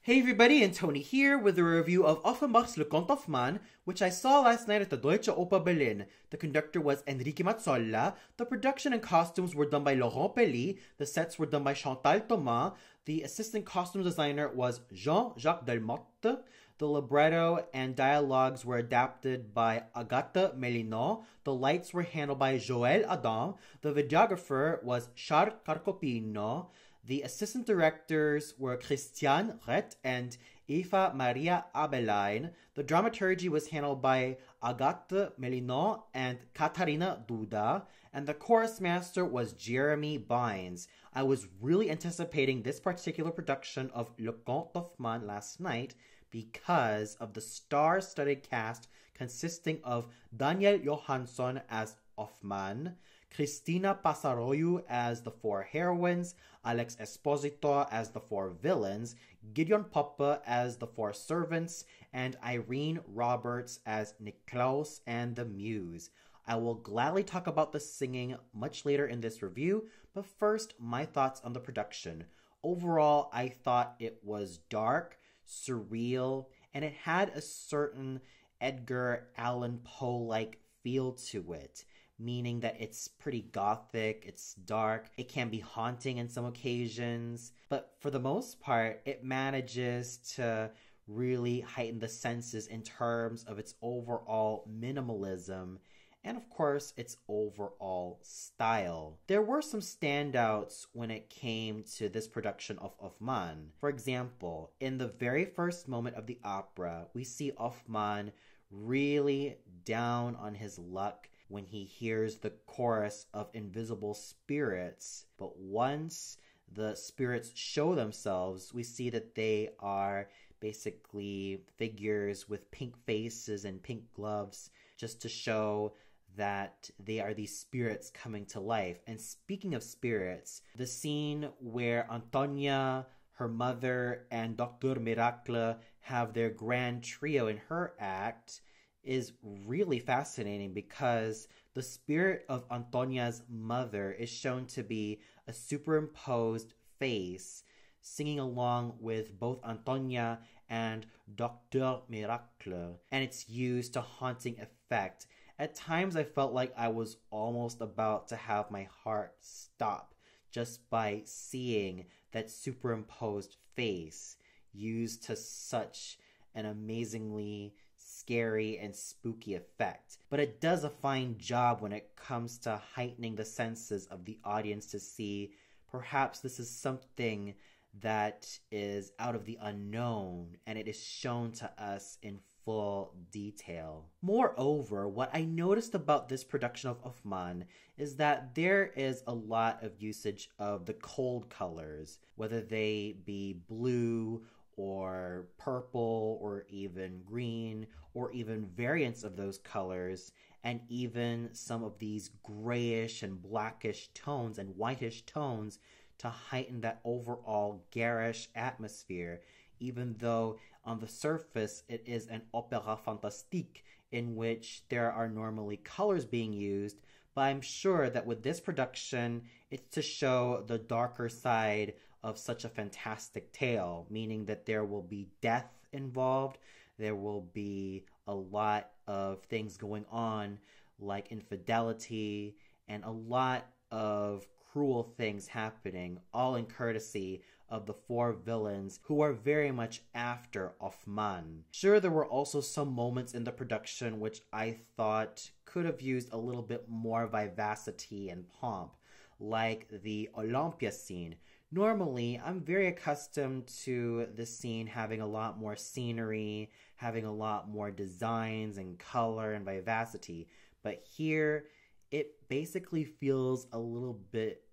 Hey everybody, and Tony here with a review of Offenbach's Le Contes of Hoffmann, which I saw last night at the Deutsche Oper Berlin. The conductor was Enrique Mazzolla, the production and costumes were done by Laurent Pelly, the sets were done by Chantal Thomas, the assistant costume designer was Jean-Jacques Delmotte, the libretto and dialogues were adapted by Agathe Mélinot, the lights were handled by Joël Adam, the videographer was Charles Carcopino, the assistant directors were Christian Rett and Eva Maria Abelein. The dramaturgy was handled by Agathe Mélinot and Katarina Duda, and the chorus master was Jeremy Bynes. I was really anticipating this particular production of Le Contes of Hoffmann last night because of the star-studded cast consisting of Daniel Johansson as Hoffmann, Cristina Passaroiu as the four heroines, Alex Esposito as the four villains, Gideon Poppe as the four servants, and Irene Roberts as Niklaus and the Muse. I will gladly talk about the singing much later in this review, but first, my thoughts on the production. Overall, I thought it was dark, surreal, and it had a certain Edgar Allan Poe-like feel to it, meaning that it's pretty gothic, it's dark, it can be haunting in some occasions, but for the most part, it manages to really heighten the senses in terms of its overall minimalism and of course its overall style. There were some standouts when it came to this production of Hoffmann. For example, in the very first moment of the opera, we see Hoffmann really down on his luck when he hears the chorus of invisible spirits. But once the spirits show themselves, we see that they are basically figures with pink faces and pink gloves, just to show that they are these spirits coming to life. And speaking of spirits, the scene where Antonia, her mother, and Dr. Miracle have their grand trio in her act is really fascinating because the spirit of Antonia's mother is shown to be a superimposed face singing along with both Antonia and Dr. Miracle, and it's used to haunting effect. At times I felt like I was almost about to have my heart stop just by seeing that superimposed face used to such an amazingly scary and spooky effect. But it does a fine job when it comes to heightening the senses of the audience to see perhaps this is something that is out of the unknown and it is shown to us in full detail. Moreover, what I noticed about this production of Hoffmann is that there is a lot of usage of the cold colors, whether they be blue or purple or even green or even variants of those colors, and even some of these grayish and blackish tones and whitish tones to heighten that overall garish atmosphere, even though on the surface it is an opéra fantastique in which there are normally colors being used. But I'm sure that with this production, it's to show the darker side of such a fantastic tale, meaning that there will be death involved, there will be a lot of things going on like infidelity and a lot of cruel things happening, all in courtesy of the four villains who are very much after Hoffmann. Sure, there were also some moments in the production which I thought could have used a little bit more vivacity and pomp, like the Olympia scene. Normally, I'm very accustomed to the scene having a lot more scenery, having a lot more designs and color and vivacity, but here it basically feels a little bit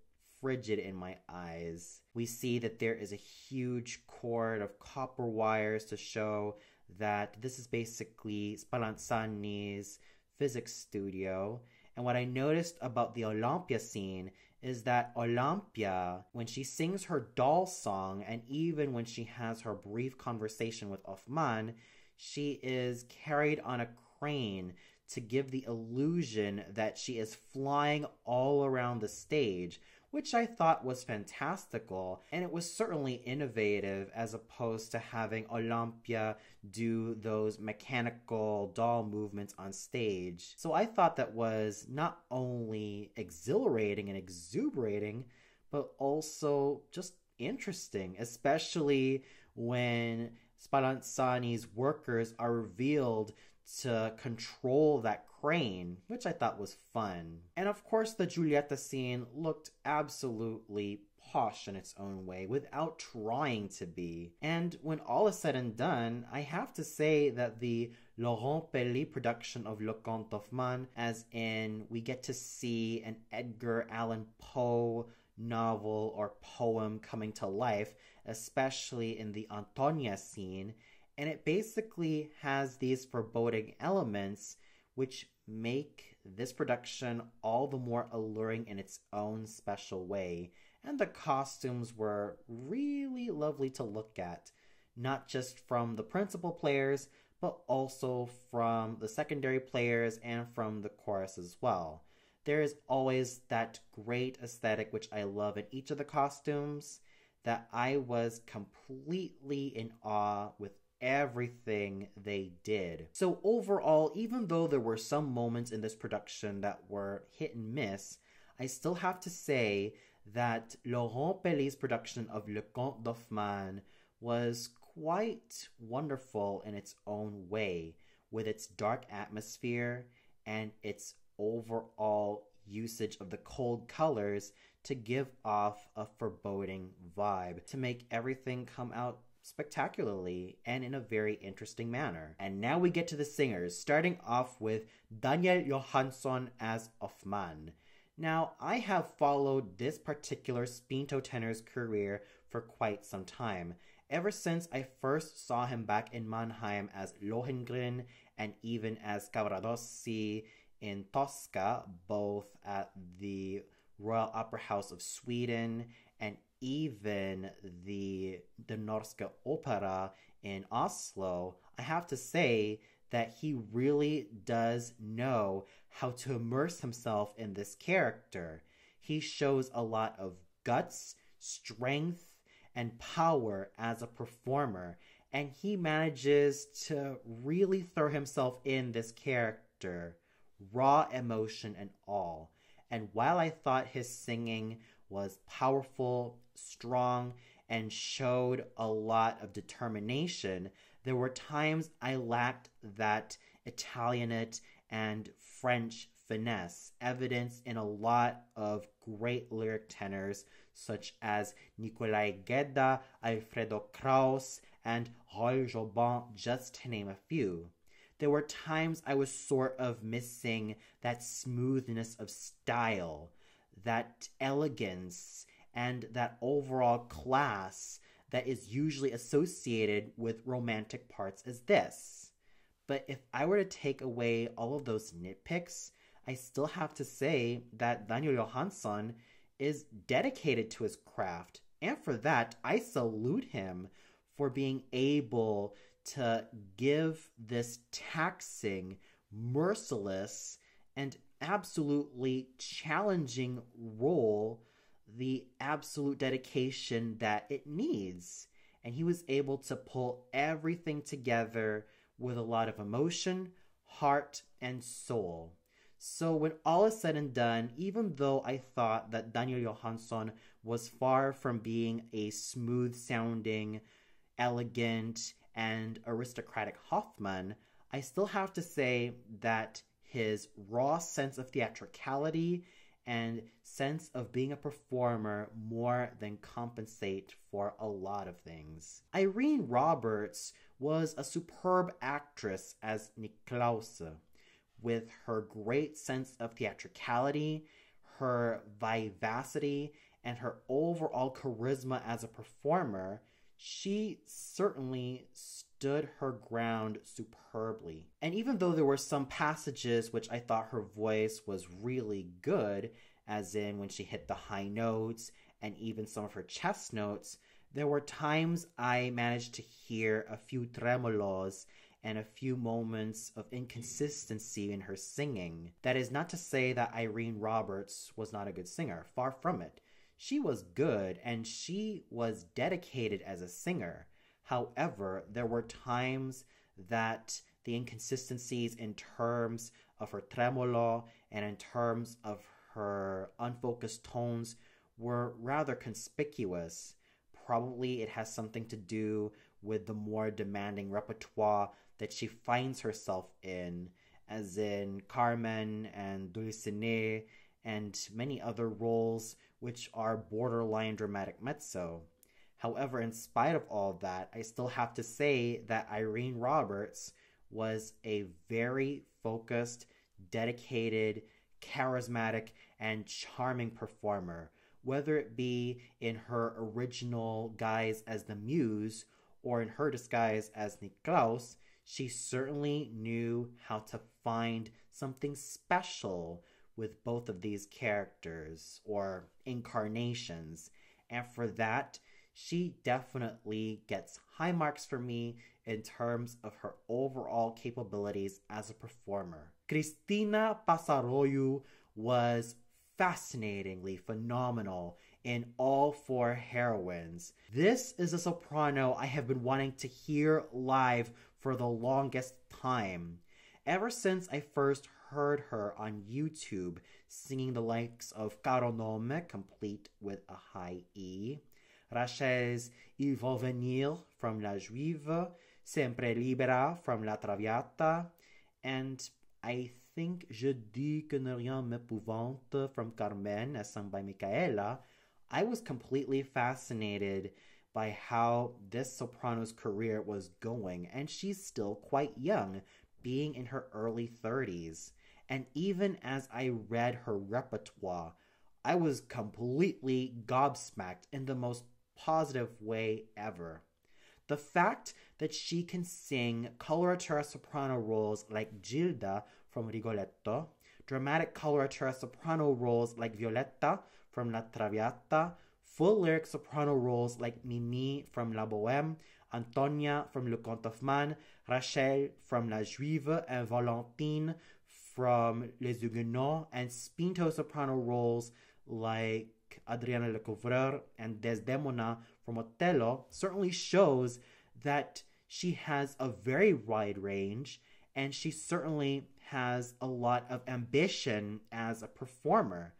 frigid in my eyes. We see that there is a huge cord of copper wires to show that this is basically Spallanzani's physics studio. And what I noticed about the Olympia scene is that Olympia, when she sings her doll song and even when she has her brief conversation with Hoffmann, she is carried on a crane to give the illusion that she is flying all around the stage, which I thought was fantastical, and it was certainly innovative as opposed to having Olympia do those mechanical doll movements on stage. So I thought that was not only exhilarating and exuberating, but also just interesting, especially when Spallanzani's workers are revealed to control that crane, which I thought was fun. And of course, the Giulietta scene looked absolutely posh in its own way without trying to be. And when all is said and done, I have to say that the Laurent Pelly production of Le Contes d'Hoffmann, as in we get to see an Edgar Allan Poe novel or poem coming to life, especially in the Antonia scene, and it basically has these foreboding elements which make this production all the more alluring in its own special way. And the costumes were really lovely to look at, not just from the principal players, but also from the secondary players and from the chorus as well. There is always that great aesthetic which I love in each of the costumes, that I was completely in awe with everything they did. So overall, even though there were some moments in this production that were hit and miss, I still have to say that Laurent Pelly's production of Le Contes d'Hoffmann was quite wonderful in its own way, with its dark atmosphere and its overall usage of the cold colors to give off a foreboding vibe, to make everything come out spectacularly and in a very interesting manner. And now we get to the singers, starting off with Daniel Johansson as Hoffmann. Now, I have followed this particular spinto tenor's career for quite some time, ever since I first saw him back in Mannheim as Lohengrin and even as Cavaradossi in Tosca, both at the Royal Opera House of Sweden and even the Norske Opera in Oslo. I have to say that he really does know how to immerse himself in this character. He shows a lot of guts, strength, and power as a performer, and he manages to really throw himself in this character, raw emotion and all. And while I thought his singing was powerful, strong, and showed a lot of determination, there were times I lacked that Italianate and French finesse, evidenced in a lot of great lyric tenors such as Nicolai Gedda, Alfredo Kraus, and Roy Jobin, just to name a few. There were times I was sort of missing that smoothness of style, that elegance, and that overall class that is usually associated with romantic parts as this. But if I were to take away all of those nitpicks, I still have to say that Daniel Johansson is dedicated to his craft, and for that, I salute him for being able to give this taxing, merciless, and absolutely challenging role the absolute dedication that it needs. And he was able to pull everything together with a lot of emotion, heart, and soul. So when all is said and done, even though I thought that Daniel Johansson was far from being a smooth-sounding, elegant, and aristocratic Hoffmann, I still have to say that his raw sense of theatricality and sense of being a performer more than compensate for a lot of things. Irene Roberts was a superb actress as Niklause, with her great sense of theatricality, her vivacity, and her overall charisma as a performer. She certainly stood her ground superbly. And even though there were some passages which I thought her voice was really good, as in when she hit the high notes and even some of her chest notes, there were times I managed to hear a few tremolos and a few moments of inconsistency in her singing. That is not to say that Irene Roberts was not a good singer, far from it. she was good and she was dedicated as a singer. However, there were times that the inconsistencies in terms of her tremolo and in terms of her unfocused tones were rather conspicuous. Probably it has something to do with the more demanding repertoire that she finds herself in, as in Carmen and Dulcinea and many other roles which are borderline dramatic mezzo. However, in spite of all that, I still have to say that Irene Roberts was a very focused, dedicated, charismatic, and charming performer, whether it be in her original guise as the Muse or in her disguise as Niklaus. She certainly knew how to find something special with both of these characters or incarnations, and for that, she definitely gets high marks for me in terms of her overall capabilities as a performer. Cristina Passaroiu was fascinatingly phenomenal in all four heroines. This is a soprano I have been wanting to hear live for the longest time. Ever since I first heard her on YouTube singing the likes of Caro Nome, complete with a high E, Rachel's Il va venir from La Juive, Sempre libera from La Traviata, and I think Je dis que ne rien m'épouvante from Carmen, as sung by Micaela. I was completely fascinated by how this soprano's career was going, and she's still quite young, being in her early 30s. And even as I read her repertoire, I was completely gobsmacked in the most positive way ever. The fact that she can sing coloratura soprano roles like Gilda from Rigoletto, dramatic coloratura soprano roles like Violetta from La Traviata, full lyric soprano roles like Mimi from La Bohème, Antonia from Le Contes of Hoffmann, Rachel from La Juive, and Valentine from Les Huguenots, and spinto soprano roles like Adriana Lecouvreur and Desdemona from Otello certainly shows that she has a very wide range, and she certainly has a lot of ambition as a performer.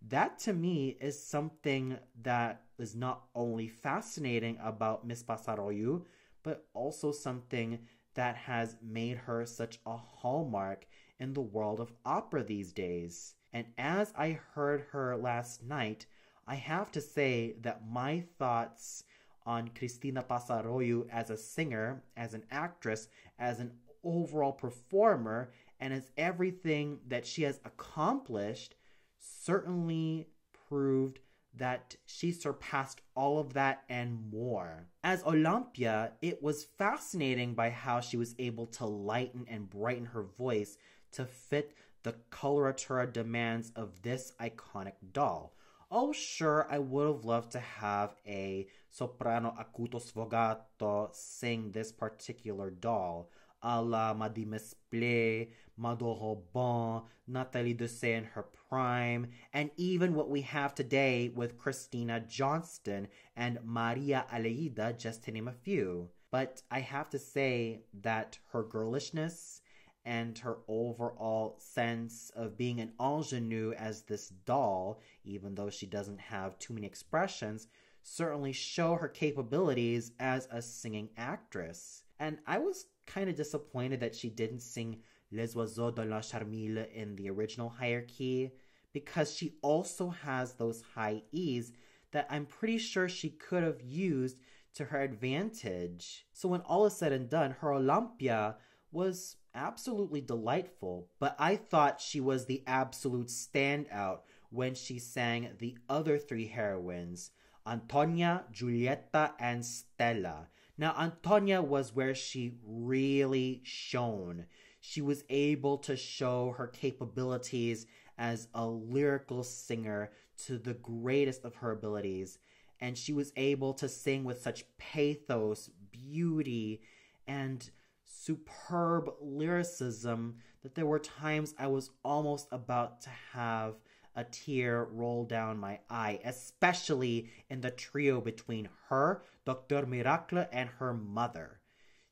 That to me is something that is not only fascinating about Miss Passaroiu, but also something that has made her such a hallmark in the world of opera these days. And as I heard her last night, I have to say that my thoughts on Cristina Passaroiu as a singer, as an actress, as an overall performer, and as everything that she has accomplished certainly proved that she surpassed all of that and more. As Olympia, it was fascinating by how she was able to lighten and brighten her voice to fit the coloratura demands of this iconic doll. Oh, sure, I would have loved to have a soprano acuto sfogato sing this particular doll, a la Madame Mesplé, Mado Robin, Nathalie Dessay in her prime, and even what we have today with Christina Johnston and Maria Aleida, just to name a few. But I have to say that her girlishness and her overall sense of being an ingenue as this doll, even though she doesn't have too many expressions, certainly show her capabilities as a singing actress. And I was kind of disappointed that she didn't sing Les Oiseaux de la Charmille in the original hierarchy, because she also has those high E's that I'm pretty sure she could have used to her advantage. So when all is said and done, her Olympia was absolutely delightful, but I thought she was the absolute standout when she sang the other three heroines, Antonia, Giulietta, and Stella. Now, Antonia was where she really shone. She was able to show her capabilities as a lyrical singer to the greatest of her abilities, and she was able to sing with such pathos, beauty, and superb lyricism that there were times I was almost about to have a tear roll down my eye, especially in the trio between her, Dr. Miracle, and her mother.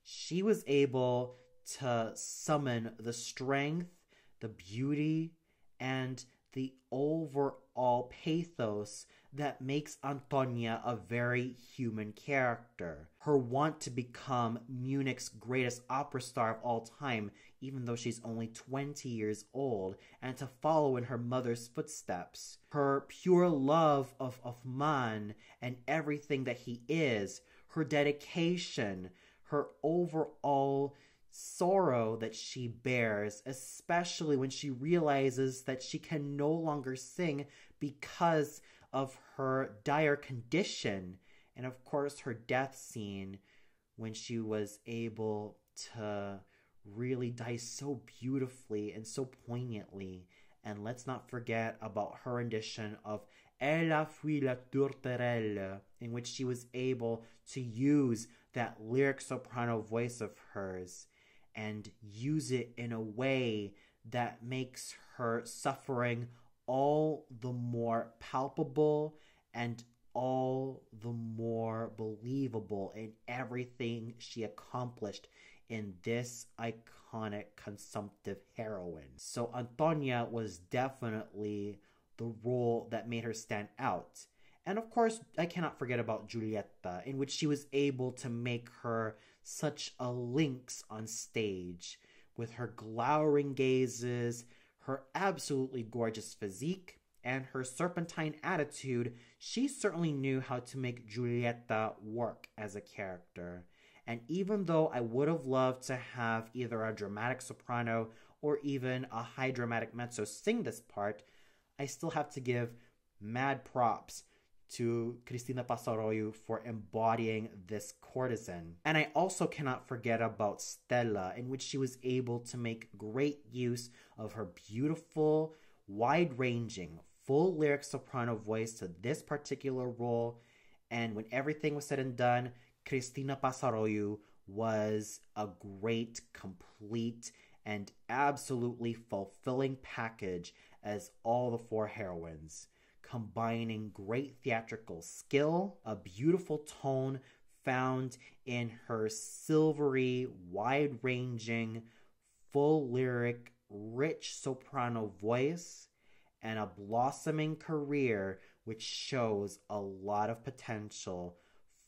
She was able to summon the strength, the beauty, and the overall pathos that makes Antonia a very human character. Her want to become Munich's greatest opera star of all time, even though she's only 20 years old, and to follow in her mother's footsteps. Her pure love of Hoffmann and everything that he is, her dedication, her overall sorrow that she bears, especially when she realizes that she can no longer sing because of her dire condition, and of course her death scene when she was able to really die so beautifully and so poignantly. And let's not forget about her rendition of Ella fui la tourterelle, in which she was able to use that lyric soprano voice of hers and use it in a way that makes her suffering all the more palpable and all the more believable in everything she accomplished in this iconic consumptive heroine. So Antonia was definitely the role that made her stand out. And of course, I cannot forget about Giulietta, in which she was able to make her such a lynx on stage, with her glowering gazes, her absolutely gorgeous physique, and her serpentine attitude. She certainly knew how to make Giulietta work as a character. And even though I would have loved to have either a dramatic soprano or even a high dramatic mezzo sing this part, I still have to give mad props to Cristina Passaroiu for embodying this courtesan. And I also cannot forget about Stella, in which she was able to make great use of her beautiful, wide-ranging, full lyric soprano voice to this particular role. And when everything was said and done, Cristina Passaroiu was a great, complete, and absolutely fulfilling package as all the four heroines, combining great theatrical skill, a beautiful tone found in her silvery, wide-ranging, full lyric, rich soprano voice, and a blossoming career which shows a lot of potential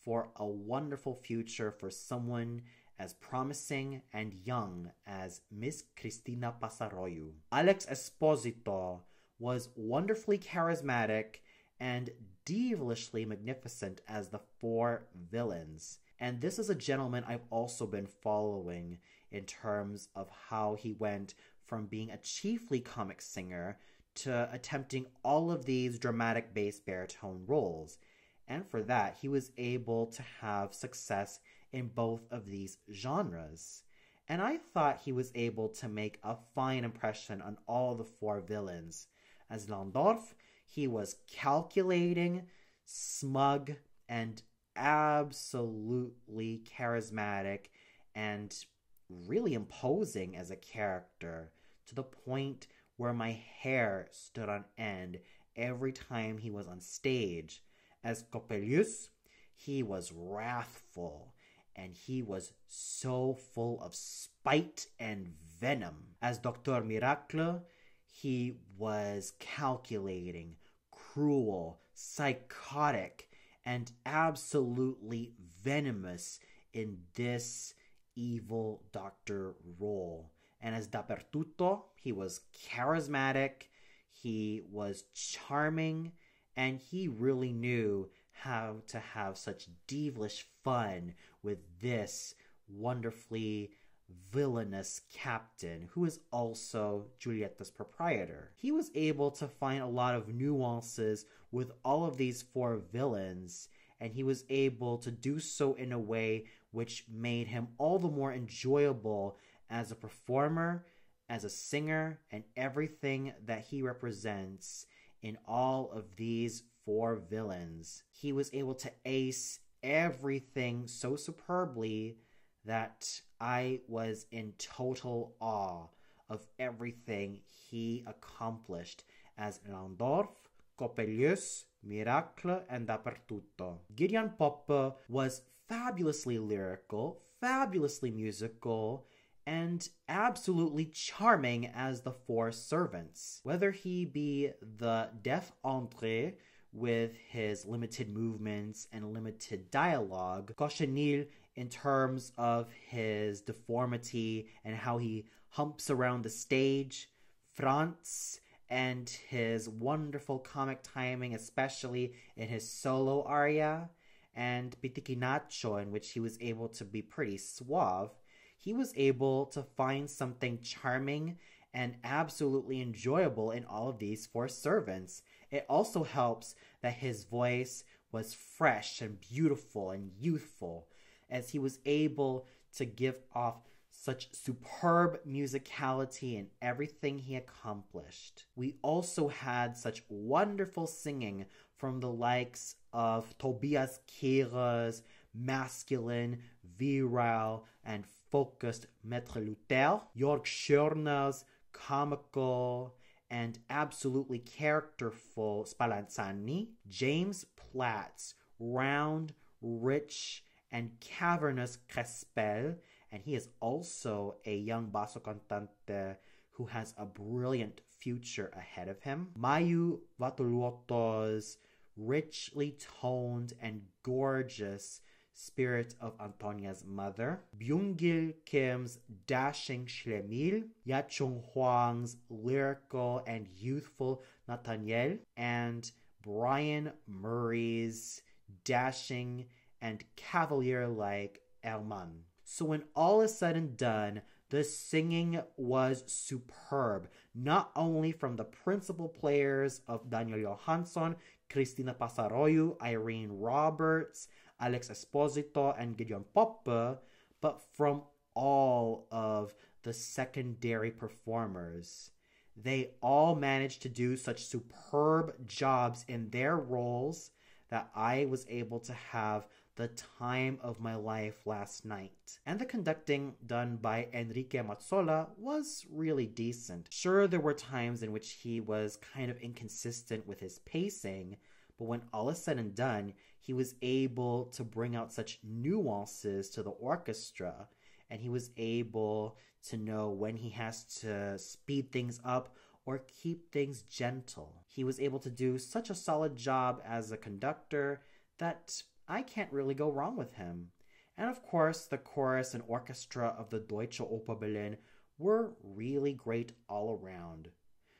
for a wonderful future for someone as promising and young as Miss Cristina Passaroiu. Alex Esposito was wonderfully charismatic and devilishly magnificent as the four villains. And this is a gentleman I've also been following in terms of how he went from being a chiefly comic singer to attempting all of these dramatic bass baritone roles. And for that, he was able to have success in both of these genres. And I thought he was able to make a fine impression on all the four villains. As Landorf, he was calculating, smug, and absolutely charismatic and really imposing as a character, to the point where my hair stood on end every time he was on stage. As Coppelius, he was wrathful, and he was so full of spite and venom. As Dr. Miracle, he was calculating, cruel, psychotic, and absolutely venomous in this evil doctor role. And as Dappertutto, he was charismatic, he was charming, and he really knew how to have such devilish fun with this wonderfully villainous captain, who is also Giulietta's proprietor. He was able to find a lot of nuances with all of these four villains, and he was able to do so in a way which made him all the more enjoyable as a performer, as a singer, and everything that he represents in all of these four villains. He was able to ace everything so superbly that I was in total awe of everything he accomplished as Landorf, Coppelius, Miracle, and Dappertutto. Gideon Poppe was fabulously lyrical, fabulously musical, and absolutely charming as the four servants. Whether he be the deaf André with his limited movements and limited dialogue, Cochenille in terms of his deformity and how he humps around the stage, Franz and his wonderful comic timing, especially in his solo aria, and Pitichinaccio, in which he was able to be pretty suave, he was able to find something charming and absolutely enjoyable in all of these four servants. It also helps that his voice was fresh and beautiful and youthful, as he was able to give off such superb musicality in everything he accomplished. We also had such wonderful singing from the likes of Tobias Kehre's masculine, virile, and focused Maître Luther, Jörg Schörner's comical and absolutely characterful Spallanzani, James Platt's round, rich, and cavernous Crespel, and he is also a young basso cantante who has a brilliant future ahead of him. Mayu Vatuluoto's richly toned and gorgeous Spirit of Antonia's Mother, Byung-gil Kim's dashing Schlemil, Ya-Chung Huang's lyrical and youthful Nathaniel, and Brian Murray's dashing and cavalier-like Herman. So when all is said and done, the singing was superb, not only from the principal players of Daniel Johansson, Cristina Passaroyo, Irene Roberts, Alex Esposito, and Gideon Poppe, but from all of the secondary performers. They all managed to do such superb jobs in their roles that I was able to have the time of my life last night. And the conducting done by Enrique Mazzola was really decent. Sure, there were times in which he was kind of inconsistent with his pacing, but when all is said and done, he was able to bring out such nuances to the orchestra, and he was able to know when he has to speed things up or keep things gentle. He was able to do such a solid job as a conductor that I can't really go wrong with him. And of course, the chorus and orchestra of the Deutsche Oper Berlin were really great all around.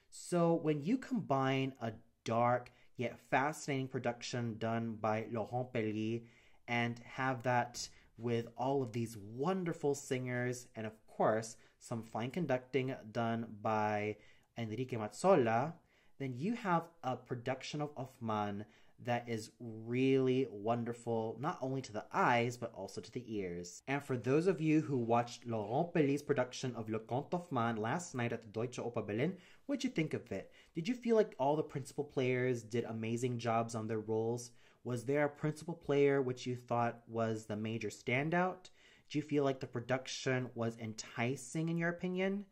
So when you combine a dark yet fascinating production done by Laurent Pelly and have that with all of these wonderful singers and of course some fine conducting done by Enrique Mazzola, then you have a production of Hoffmann that is really wonderful, not only to the eyes, but also to the ears. And for those of you who watched Laurent Pelly's production of Le Contes d'Hoffmann last night at the Deutsche Oper Berlin, what'd you think of it? Did you feel like all the principal players did amazing jobs on their roles? Was there a principal player which you thought was the major standout? Do you feel like the production was enticing in your opinion?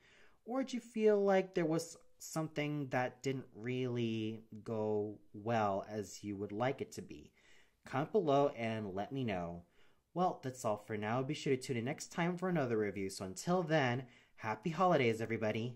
Or did you feel like there was something that didn't really go well as you would like it to be? Comment below and let me know. Well, that's all for now. Be sure to tune in next time for another review. So until then, happy holidays, everybody.